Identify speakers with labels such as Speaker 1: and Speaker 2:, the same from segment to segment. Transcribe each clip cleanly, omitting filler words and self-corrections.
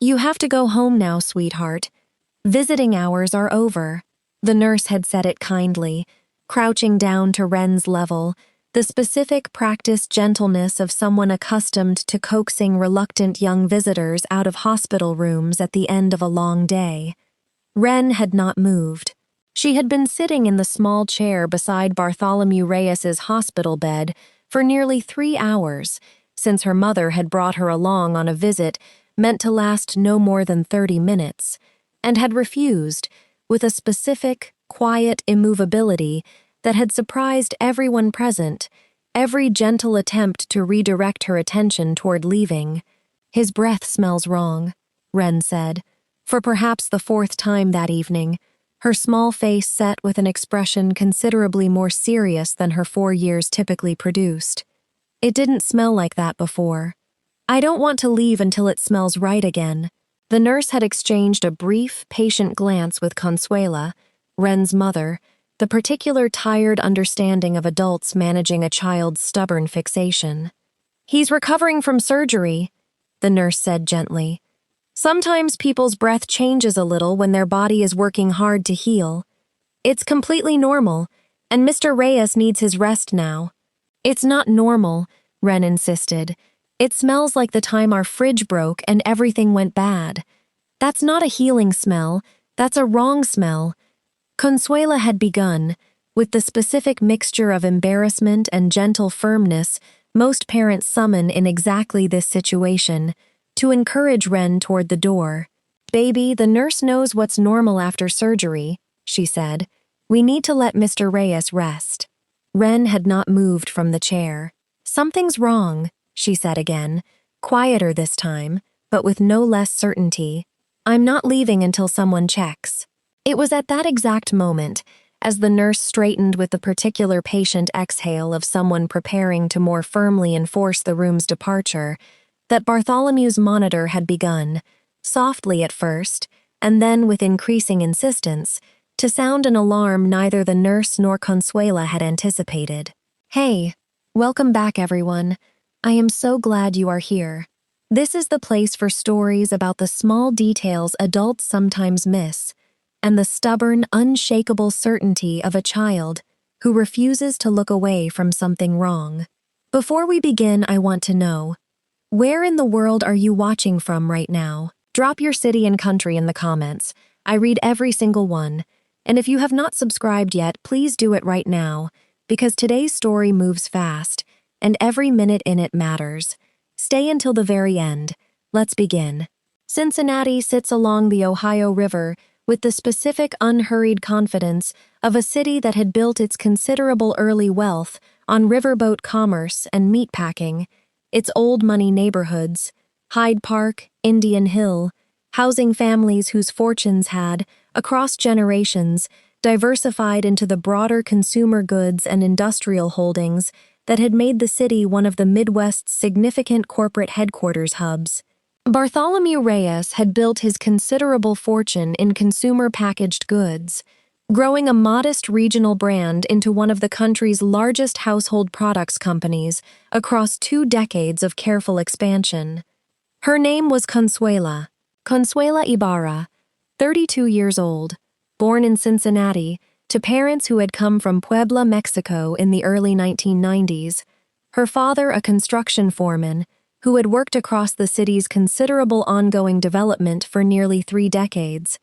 Speaker 1: "You have to go home now, sweetheart. Visiting hours are over." The nurse had said it kindly, crouching down to Wren's level, the specific practiced gentleness of someone accustomed to coaxing reluctant young visitors out of hospital rooms at the end of a long day. Wren had not moved. She had been sitting in the small chair beside Bartholomew Reyes's hospital bed for nearly 3 hours, since her mother had brought her along on a visit meant to last no more than 30 minutes, and had refused, with a specific, quiet immovability that had surprised everyone present, every gentle attempt to redirect her attention toward leaving. "His breath smells wrong," Wren said, for perhaps the 4th time that evening, her small face set with an expression considerably more serious than her 4 years typically produced. "It didn't smell like that before. I don't want to leave until it smells right again." The nurse had exchanged a brief, patient glance with Consuela, Wren's mother, the particular tired understanding of adults managing a child's stubborn fixation. "He's recovering from surgery," the nurse said gently. "Sometimes people's breath changes a little when their body is working hard to heal. It's completely normal, and Mr. Reyes needs his rest now." "It's not normal," Wren insisted. "It smells like the time our fridge broke and everything went bad. That's not a healing smell, that's a wrong smell." Consuela had begun, with the specific mixture of embarrassment and gentle firmness most parents summon in exactly this situation, to encourage Wren toward the door. "Baby, the nurse knows what's normal after surgery," she said. "We need to let Mr. Reyes rest." Wren had not moved from the chair. "Something's wrong," she said again, quieter this time, but with no less certainty. "I'm not leaving until someone checks." It was at that exact moment, as the nurse straightened with the particular patient exhale of someone preparing to more firmly enforce the room's departure, that Bartholomew's monitor had begun, softly at first, and then with increasing insistence, to sound an alarm neither the nurse nor Consuela had anticipated. "Hey, welcome back, everyone. I am so glad you are here. This is the place for stories about the small details adults sometimes miss, and the stubborn, unshakable certainty of a child who refuses to look away from something wrong." Before we begin, I want to know, where in the world are you watching from right now? Drop your city and country in the comments. I read every single one. And if you have not subscribed yet, please do it right now, because today's story moves fast, and every minute in it matters. Stay until the very end. Let's begin. Cincinnati sits along the Ohio River with the specific unhurried confidence of a city that had built its considerable early wealth on riverboat commerce and meatpacking, its old money neighborhoods, Hyde Park, Indian Hill, housing families whose fortunes had, across generations, diversified into the broader consumer goods and industrial holdings that had made the city one of the Midwest's significant corporate headquarters hubs. Bartholomew Reyes had built his considerable fortune in consumer packaged goods, growing a modest regional brand into one of the country's largest household products companies across 2 decades of careful expansion. Her name was Consuela Ibarra, 32 years old, born in Cincinnati, to parents who had come from Puebla, Mexico in the early 1990s, her father a construction foreman who had worked across the city's considerable ongoing development for nearly 3 decades,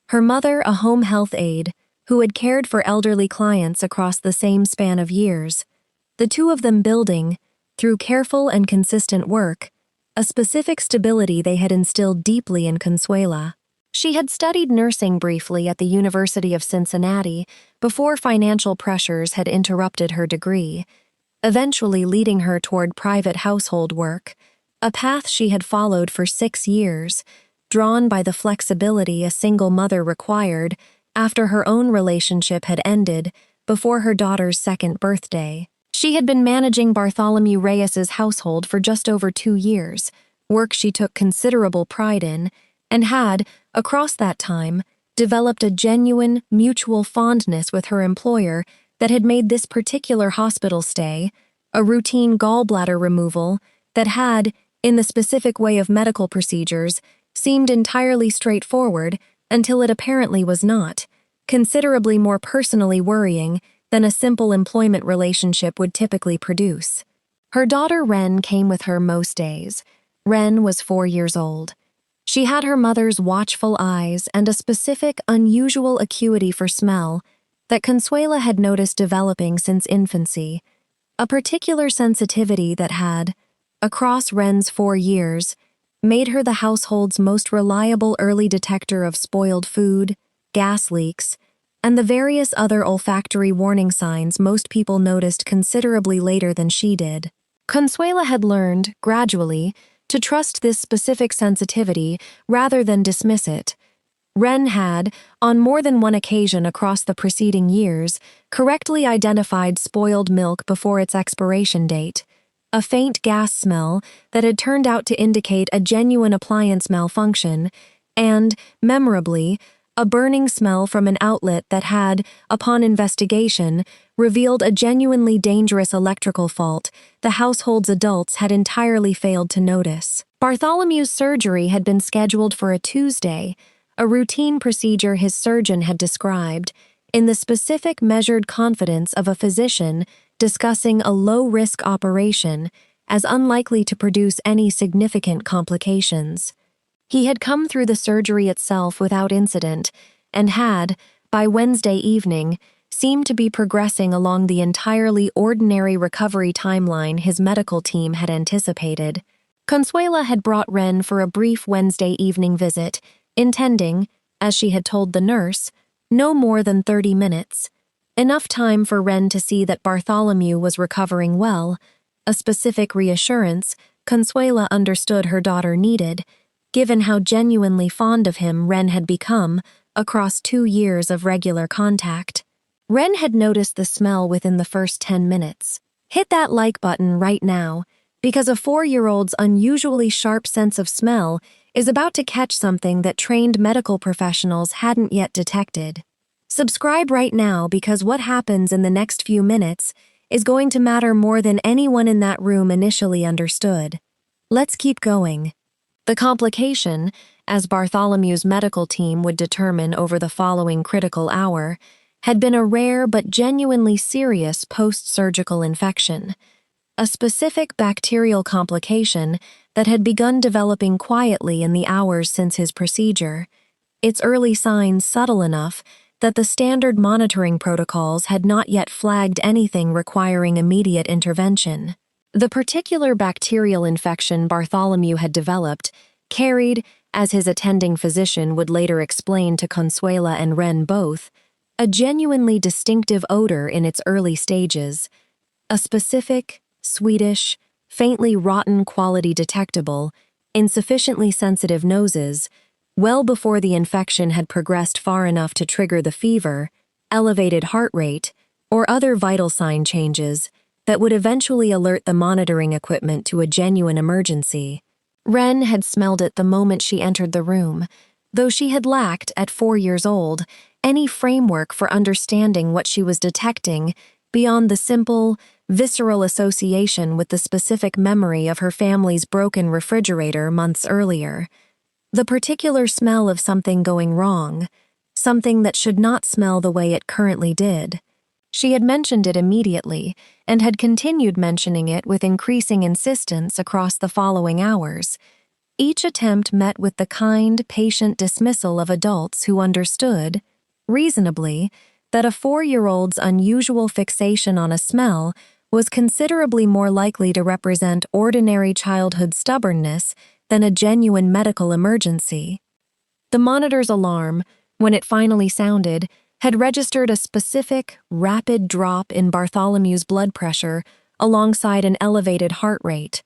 Speaker 1: her mother a home health aide who had cared for elderly clients across the same span of years, the two of them building, through careful and consistent work, a specific stability they had instilled deeply in Consuela. She had studied nursing briefly at the University of Cincinnati before financial pressures had interrupted her degree, eventually leading her toward private household work, a path she had followed for 6 years, drawn by the flexibility a single mother required after her own relationship had ended before her daughter's 2nd birthday. She had been managing Bartholomew Reyes's household for just over 2 years, work she took considerable pride in, and had, across that time, developed a genuine, mutual fondness with her employer that had made this particular hospital stay, a routine gallbladder removal that had, in the specific way of medical procedures, seemed entirely straightforward until it apparently was not, considerably more personally worrying than a simple employment relationship would typically produce. Her daughter Wren came with her most days. Wren was 4 years old. She had her mother's watchful eyes and a specific, unusual acuity for smell that Consuela had noticed developing since infancy, a particular sensitivity that had, across Wren's 4 years, made her the household's most reliable early detector of spoiled food, gas leaks, and the various other olfactory warning signs most people noticed considerably later than she did. Consuela had learned, gradually, to trust this specific sensitivity rather than dismiss it. Wren had, on more than one occasion across the preceding years, correctly identified spoiled milk before its expiration date, a faint gas smell that had turned out to indicate a genuine appliance malfunction, and, memorably, a burning smell from an outlet that had, upon investigation, revealed a genuinely dangerous electrical fault the household's adults had entirely failed to notice. Bartholomew's surgery had been scheduled for a Tuesday, a routine procedure his surgeon had described, in the specific measured confidence of a physician discussing a low-risk operation as unlikely to produce any significant complications. He had come through the surgery itself without incident and had, by Wednesday evening, seemed to be progressing along the entirely ordinary recovery timeline his medical team had anticipated. Consuela had brought Wren for a brief Wednesday evening visit, intending, as she had told the nurse, no more than 30 minutes, enough time for Wren to see that Bartholomew was recovering well, a specific reassurance Consuela understood her daughter needed, given how genuinely fond of him Wren had become across 2 years of regular contact. Wren had noticed the smell within the first 10 minutes. Hit that like button right now, because a 4-year-old's unusually sharp sense of smell is about to catch something that trained medical professionals hadn't yet detected. Subscribe right now because what happens in the next few minutes is going to matter more than anyone in that room initially understood. Let's keep going. The complication, as Bartholomew's medical team would determine over the following critical hour, had been a rare but genuinely serious post-surgical infection, a specific bacterial complication that had begun developing quietly in the hours since his procedure, its early signs subtle enough that the standard monitoring protocols had not yet flagged anything requiring immediate intervention. The particular bacterial infection Bartholomew had developed carried, as his attending physician would later explain to Consuela and Wren both, a genuinely distinctive odor in its early stages, a specific, sweetish, faintly rotten quality detectable in sufficiently sensitive noses, well before the infection had progressed far enough to trigger the fever, elevated heart rate, or other vital sign changes that would eventually alert the monitoring equipment to a genuine emergency. Wren had smelled it the moment she entered the room, though she had lacked, at 4 years old, any framework for understanding what she was detecting beyond the simple, visceral association with the specific memory of her family's broken refrigerator months earlier. The particular smell of something going wrong, something that should not smell the way it currently did. She had mentioned it immediately and had continued mentioning it with increasing insistence across the following hours. Each attempt met with the kind, patient dismissal of adults who understood, reasonably, that a 4-year-old's unusual fixation on a smell was considerably more likely to represent ordinary childhood stubbornness than a genuine medical emergency. The monitor's alarm, when it finally sounded, had registered a specific, rapid drop in Bartholomew's blood pressure alongside an elevated heart rate,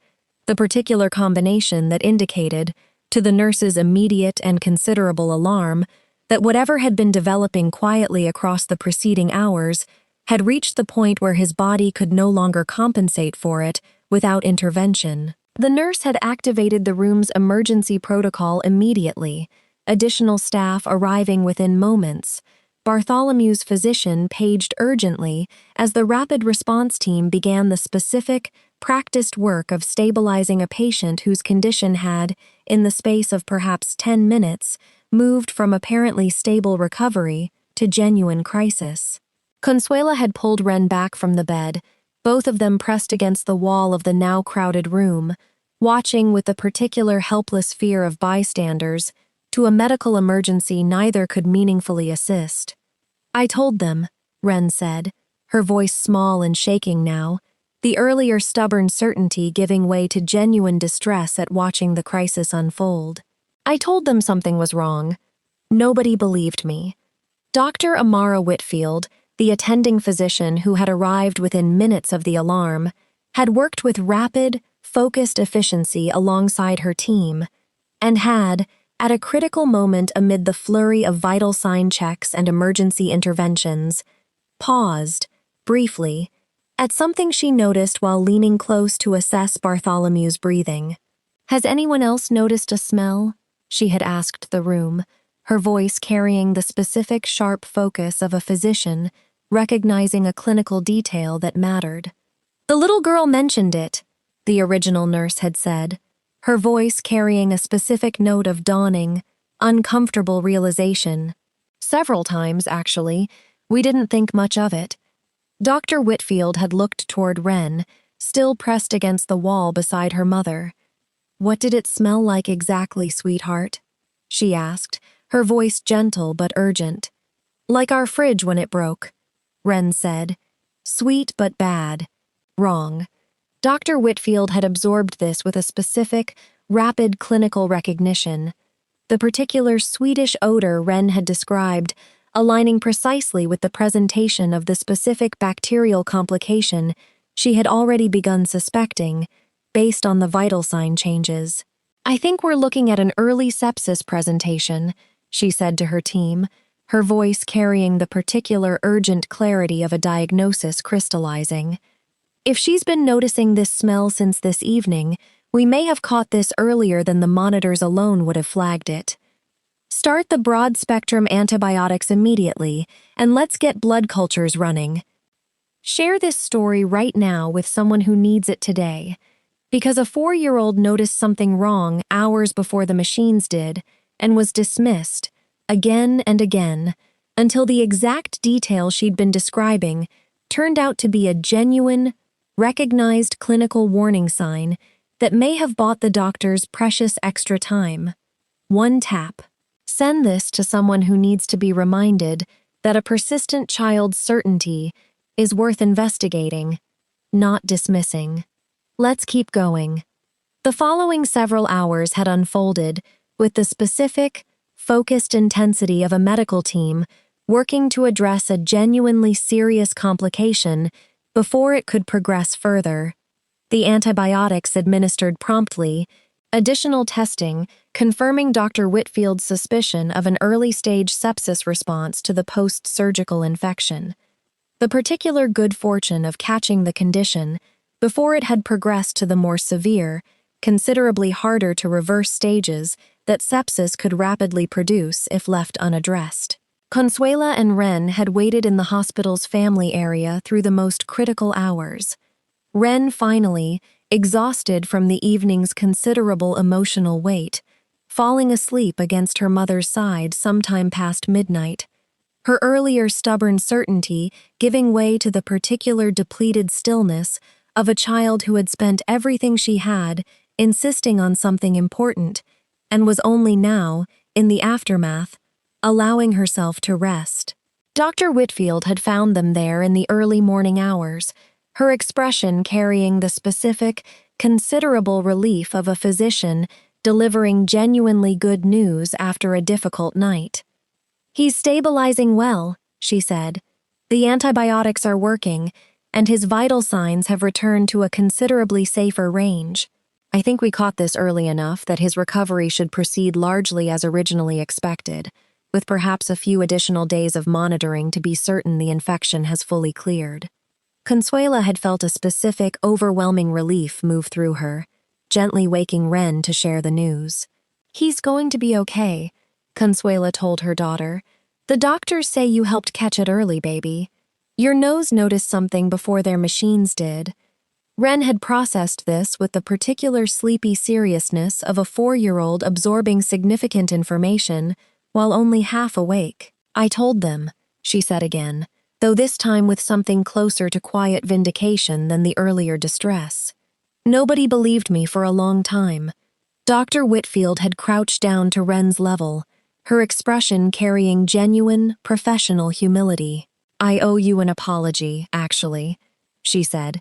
Speaker 1: the particular combination that indicated, to the nurse's immediate and considerable alarm, that whatever had been developing quietly across the preceding hours had reached the point where his body could no longer compensate for it without intervention. The nurse had activated the room's emergency protocol immediately, additional staff arriving within moments, Bartholomew's physician paged urgently as the rapid response team began the specific, practiced work of stabilizing a patient whose condition had, in the space of perhaps 10 minutes, moved from apparently stable recovery to genuine crisis. Consuela had pulled Wren back from the bed, both of them pressed against the wall of the now crowded room, watching with the particular helpless fear of bystanders. To a medical emergency neither could meaningfully assist. "I told them," Wren said, her voice small and shaking now, the earlier stubborn certainty giving way to genuine distress at watching the crisis unfold. "I told them something was wrong. Nobody believed me." Dr. Amara Whitfield, the attending physician who had arrived within minutes of the alarm, had worked with rapid, focused efficiency alongside her team, and had, at a critical moment amid the flurry of vital sign checks and emergency interventions, paused, briefly, at something she noticed while leaning close to assess Bartholomew's breathing. "Has anyone else noticed a smell?" she had asked the room, her voice carrying the specific sharp focus of a physician recognizing a clinical detail that mattered. "The little girl mentioned it," the original nurse had said, her voice carrying a specific note of dawning, uncomfortable realization. "Several times, actually. We didn't think much of it." Dr. Whitfield had looked toward Wren, still pressed against the wall beside her mother. "What did it smell like exactly, sweetheart?" she asked, her voice gentle but urgent. "Like our fridge when it broke," Wren said. "Sweet but bad." Wrong. Dr. Whitfield had absorbed this with a specific, rapid clinical recognition. The particular sweetish odor Wren had described, aligning precisely with the presentation of the specific bacterial complication she had already begun suspecting, based on the vital sign changes. "I think we're looking at an early sepsis presentation," she said to her team, her voice carrying the particular urgent clarity of a diagnosis crystallizing. "If she's been noticing this smell since this evening, we may have caught this earlier than the monitors alone would have flagged it. Start the broad-spectrum antibiotics immediately, and let's get blood cultures running. Share this story right now with someone who needs it today, because a 4-year-old noticed something wrong hours before the machines did and was dismissed, again and again, until the exact detail she'd been describing turned out to be a genuine, recognized clinical warning sign that may have bought the doctors precious extra time. One tap. Send this to someone who needs to be reminded that a persistent child's certainty is worth investigating, not dismissing. Let's keep going." The following several hours had unfolded with the specific, focused intensity of a medical team working to address a genuinely serious complication before it could progress further. The antibiotics administered promptly, additional testing confirming Dr. Whitfield's suspicion of an early-stage sepsis response to the post-surgical infection. The particular good fortune of catching the condition before it had progressed to the more severe, considerably harder to reverse stages that sepsis could rapidly produce if left unaddressed. Consuela and Wren had waited in the hospital's family area through the most critical hours. Wren finally, exhausted from the evening's considerable emotional weight, falling asleep against her mother's side sometime past midnight, her earlier stubborn certainty giving way to the particular depleted stillness of a child who had spent everything she had insisting on something important and was only now, in the aftermath, allowing herself to rest. Dr. Whitfield had found them there in the early morning hours, her expression carrying the specific, considerable relief of a physician delivering genuinely good news after a difficult night. "He's stabilizing well," she said. "The antibiotics are working, and his vital signs have returned to a considerably safer range. I think we caught this early enough that his recovery should proceed largely as originally expected, with perhaps a few additional days of monitoring to be certain the infection has fully cleared." Consuela had felt a specific, overwhelming relief move through her, gently waking Wren to share the news. "He's going to be okay," Consuela told her daughter, The doctors say you helped catch it early, baby. Your nose noticed something before their machines did. Wren had processed this with the particular sleepy seriousness of a 4-year-old absorbing significant information while only half awake. I told them, she said again, though this time with something closer to quiet vindication than the earlier distress. Nobody believed me for a long time. Dr. Whitfield had crouched down to Wren's level, her expression carrying genuine, professional humility. I owe you an apology, actually, she said.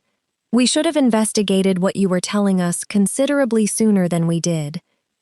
Speaker 1: We should have investigated what you were telling us considerably sooner than we did.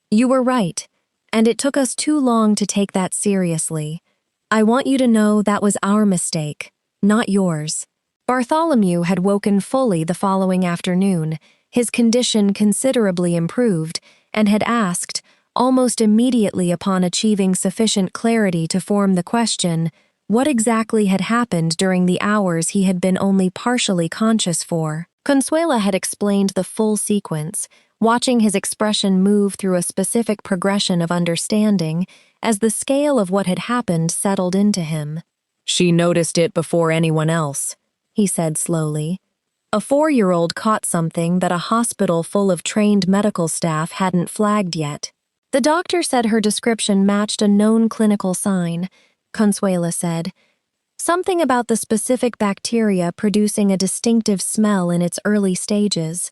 Speaker 1: You were right, and it took us too long to take that seriously. I want you to know that was our mistake, not yours. Bartholomew had woken fully the following afternoon, his condition considerably improved, and had asked, almost immediately upon achieving sufficient clarity to form the question, what exactly had happened during the hours he had been only partially conscious for. Consuela had explained the full sequence, watching his expression move through a specific progression of understanding as the scale of what had happened settled into him. She noticed it before anyone else, he said slowly. A 4-year-old caught something that a hospital full of trained medical staff hadn't flagged yet. The doctor said her description matched a known clinical sign, Consuela said. Something about the specific bacteria producing a distinctive smell in its early stages.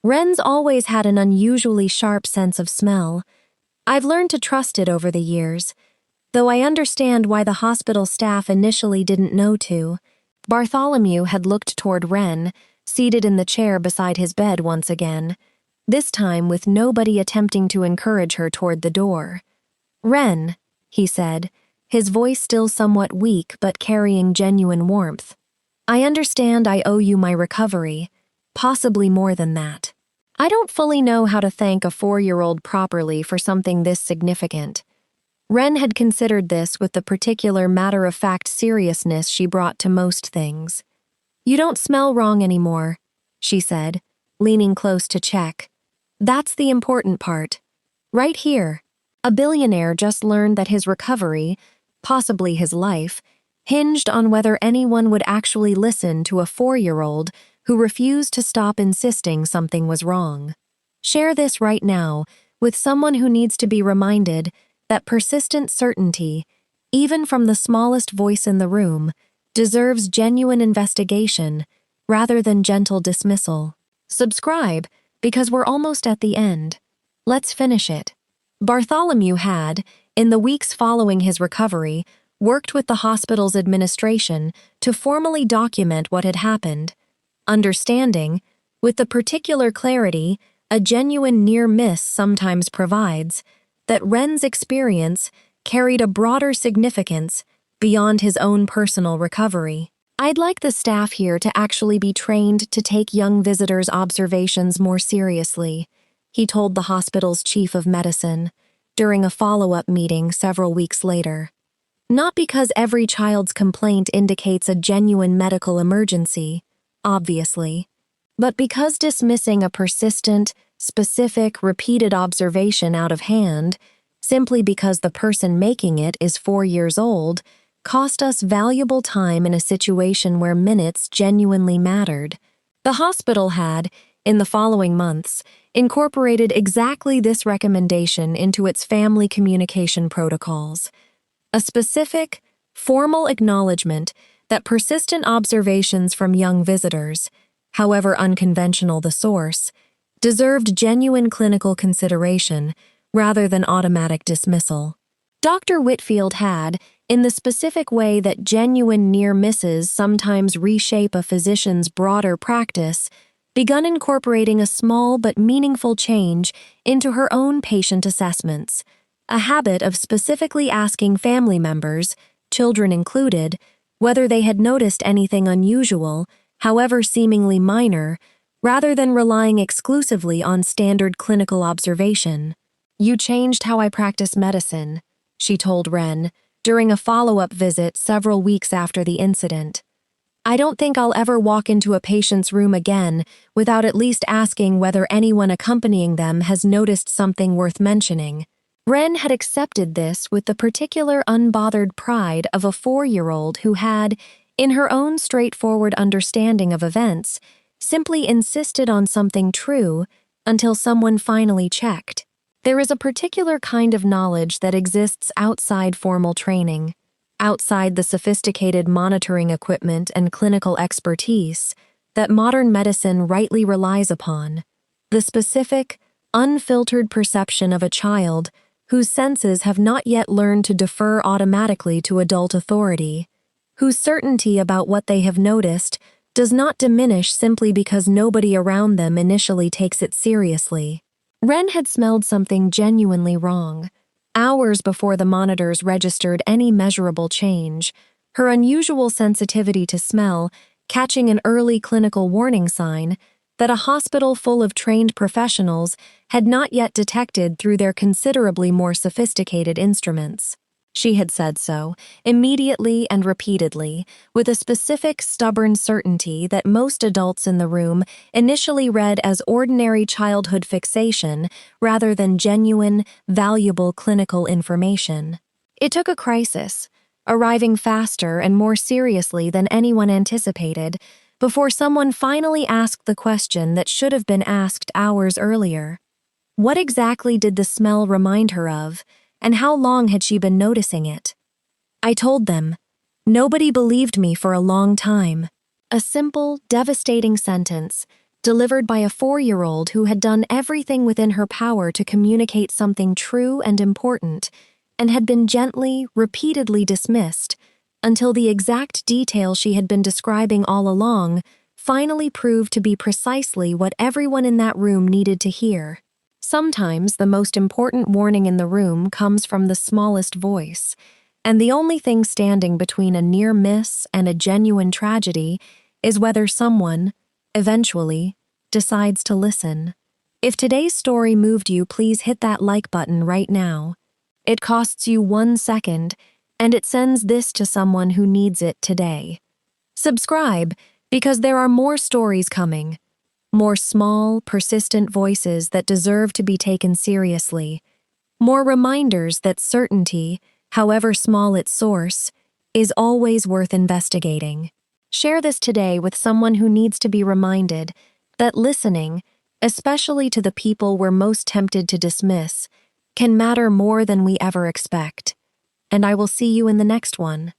Speaker 1: Wren's always had an unusually sharp sense of smell. I've learned to trust it over the years, though I understand why the hospital staff initially didn't know to. Bartholomew had looked toward Wren, seated in the chair beside his bed once again, this time with nobody attempting to encourage her toward the door. Wren, he said, his voice still somewhat weak but carrying genuine warmth. I understand I owe you my recovery, possibly more than that. I don't fully know how to thank a 4-year-old properly for something this significant. Wren had considered this with the particular matter-of-fact seriousness she brought to most things. You don't smell wrong anymore, she said, leaning close to check. That's the important part. Right here. A billionaire just learned that his recovery, possibly his life, hinged on whether anyone would actually listen to a 4-year-old who refused to stop insisting something was wrong. Share this right now with someone who needs to be reminded that persistent certainty, even from the smallest voice in the room, deserves genuine investigation rather than gentle dismissal. Subscribe, because we're almost at the end. Let's finish it. Bartholomew had, in the weeks following his recovery, worked with the hospital's administration to formally document what had happened, understanding, with the particular clarity a genuine near miss sometimes provides, that Wren's experience carried a broader significance beyond his own personal recovery. I'd like the staff here to actually be trained to take young visitors' observations more seriously, he told the hospital's chief of medicine during a follow-up meeting several weeks later. Not because every child's complaint indicates a genuine medical emergency, obviously, but because dismissing a persistent, specific, repeated observation out of hand, simply because the person making it is 4 years old, cost us valuable time in a situation where minutes genuinely mattered. The hospital had, in the following months, incorporated exactly this recommendation into its family communication protocols. A specific, formal acknowledgement that persistent observations from young visitors, however unconventional the source, deserved genuine clinical consideration rather than automatic dismissal. Dr. Whitfield had, in the specific way that genuine near misses sometimes reshape a physician's broader practice, begun incorporating a small but meaningful change into her own patient assessments, a habit of specifically asking family members, children included, whether they had noticed anything unusual, however seemingly minor, rather than relying exclusively on standard clinical observation. You changed how I practice medicine, she told Wren, during a follow-up visit several weeks after the incident. I don't think I'll ever walk into a patient's room again without at least asking whether anyone accompanying them has noticed something worth mentioning. Wren had accepted this with the particular unbothered pride of a 4-year-old who had, in her own straightforward understanding of events, simply insisted on something true until someone finally checked. There is a particular kind of knowledge that exists outside formal training, outside the sophisticated monitoring equipment and clinical expertise that modern medicine rightly relies upon. The specific, unfiltered perception of a child whose senses have not yet learned to defer automatically to adult authority, whose certainty about what they have noticed does not diminish simply because nobody around them initially takes it seriously. Wren had smelled something genuinely wrong. Hours before the monitors registered any measurable change, her unusual sensitivity to smell catching an early clinical warning sign that a hospital full of trained professionals had not yet detected through their considerably more sophisticated instruments. She had said so, immediately and repeatedly, with a specific stubborn certainty that most adults in the room initially read as ordinary childhood fixation rather than genuine, valuable clinical information. It took a crisis, arriving faster and more seriously than anyone anticipated, before someone finally asked the question that should have been asked hours earlier. What exactly did the smell remind her of, and how long had she been noticing it? I told them. Nobody believed me for a long time. A simple, devastating sentence, delivered by a 4-year-old who had done everything within her power to communicate something true and important, and had been gently, repeatedly dismissed, until the exact detail she had been describing all along finally proved to be precisely what everyone in that room needed to hear. Sometimes the most important warning in the room comes from the smallest voice, and the only thing standing between a near miss and a genuine tragedy is whether someone, eventually, decides to listen. If today's story moved you, please hit that like button right now. It costs you 1 second, and it sends this to someone who needs it today. Subscribe, because there are more stories coming. More small, persistent voices that deserve to be taken seriously. More reminders that certainty, however small its source, is always worth investigating. Share this today with someone who needs to be reminded that listening, especially to the people we're most tempted to dismiss, can matter more than we ever expect. And I will see you in the next one.